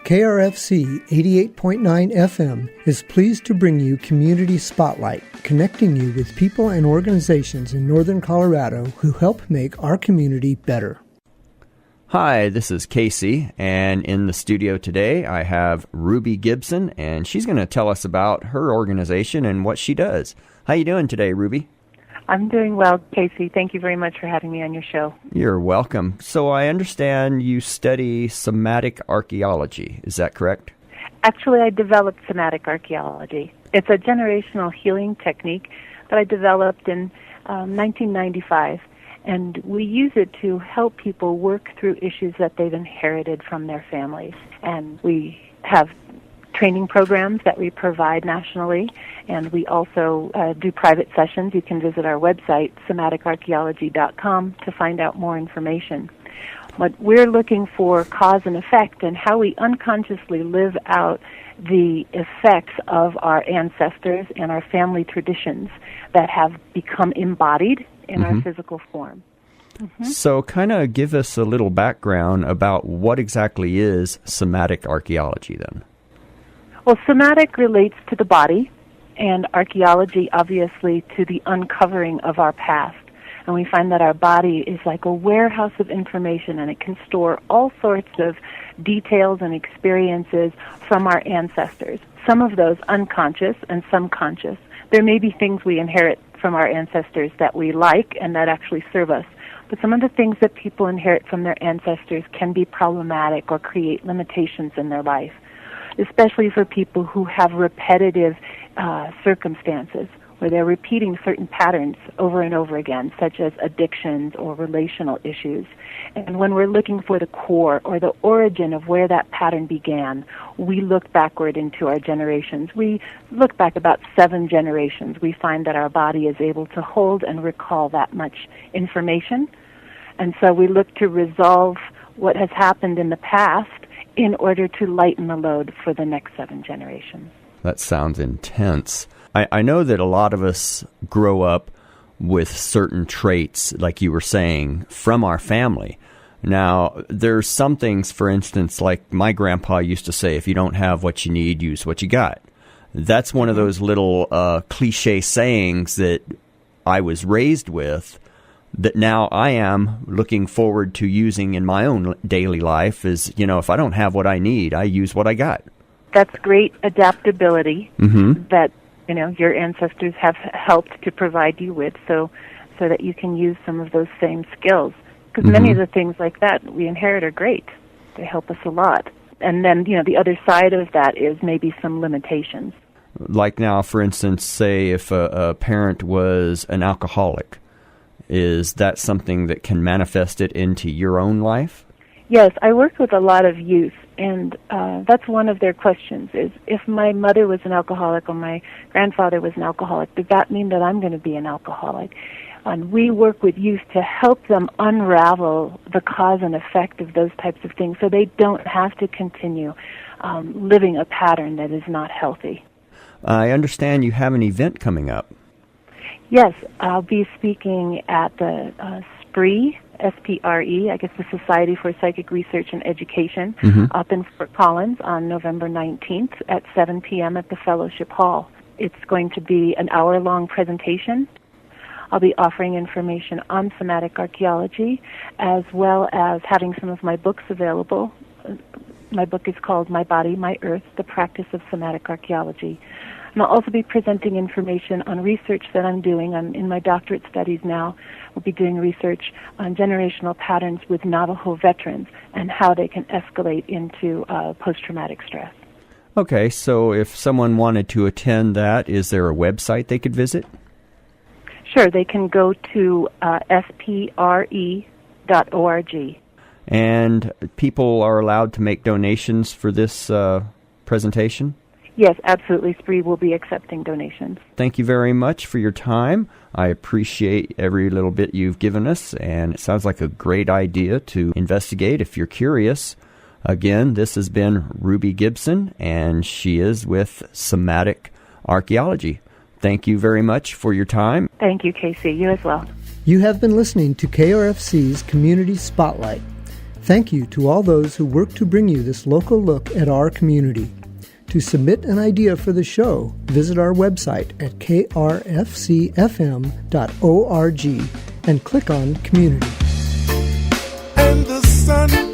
KRFC 88.9 FM is pleased to bring you Community Spotlight, connecting you with people and organizations in northern Colorado who help make our community better. Hi, this is Casey, and in the studio today I have Ruby Gibson, and she's going to tell us about her organization and what she does. How you doing today, Ruby? I'm doing well, Casey. Thank you very much for having me on your show. You're welcome. So I understand you study somatic archaeology. Is that correct? Actually, I developed somatic archaeology. It's a generational healing technique that I developed in 1995. And we use it to help people work through issues that they've inherited from their families. And we have training programs that we provide nationally, and we also do private sessions. You can visit our website, somaticarchaeology.com, to find out more information. But we're looking for cause and effect and how we unconsciously live out the effects of our ancestors and our family traditions that have become embodied in our physical form. So kind of give us a little background about what exactly is somatic archaeology then. Well, somatic relates to the body, and archaeology obviously to the uncovering of our past. And we find that our body is like a warehouse of information, and it can store all sorts of details and experiences from our ancestors, some of those unconscious and some conscious. There may be things we inherit from our ancestors that we like and that actually serve us. But some of the things that people inherit from their ancestors can be problematic or create limitations in their life, especially for people who have repetitive circumstances where they're repeating certain patterns over and over again, such as addictions or relational issues. And when we're looking for the core or the origin of where that pattern began, we look backward into our generations. We look back about 7 generations. We find that our body is able to hold and recall that much information. And so we look to resolve what has happened in the past in order to lighten the load for the next 7 generations. That sounds intense. I know that a lot of us grow up with certain traits, like you were saying, from our family. Now, there's some things, for instance, like my grandpa used to say, if you don't have what you need, use what you got. That's one of those little cliche sayings that I was raised with that now I am looking forward to using in my own daily life is, if I don't have what I need, I use what I got. That's great adaptability that your ancestors have helped to provide you with, so that you can use some of those same skills. Because many of the things like that we inherit are great. They help us a lot. And then, the other side of that is maybe some limitations. Like now, for instance, say if a parent was an alcoholic, is that something that can manifest it into your own life? Yes, I work with a lot of youth, and that's one of their questions is, if my mother was an alcoholic or my grandfather was an alcoholic, does that mean that I'm going to be an alcoholic? And we work with youth to help them unravel the cause and effect of those types of things so they don't have to continue living a pattern that is not healthy. I understand you have an event coming up. Yes, I'll be speaking at the SPRE, S-P-R-E, I guess the Society for Psychic Research and Education, up in Fort Collins on November 19th at 7 p.m. at the Fellowship Hall. It's going to be an hour-long presentation. I'll be offering information on somatic archaeology, as well as having some of my books available. My book is called My Body, My Earth, The Practice of Somatic Archaeology. And I'll also be presenting information on research that I'm doing. I'm in my doctorate studies now. We'll be doing research on generational patterns with Navajo veterans and how they can escalate into post-traumatic stress. Okay, so if someone wanted to attend that, is there a website they could visit? Sure, they can go to spre.org. And people are allowed to make donations for this presentation? Yes, absolutely. SPRE will be accepting donations. Thank you very much for your time. I appreciate every little bit you've given us, and it sounds like a great idea to investigate if you're curious. Again, this has been Ruby Gibson, and she is with Somatic Archaeology. Thank you very much for your time. Thank you, Casey. You as well. You have been listening to KRFC's Community Spotlight. Thank you to all those who work to bring you this local look at our community. To submit an idea for the show, visit our website at krfcfm.org and click on Community. And the sun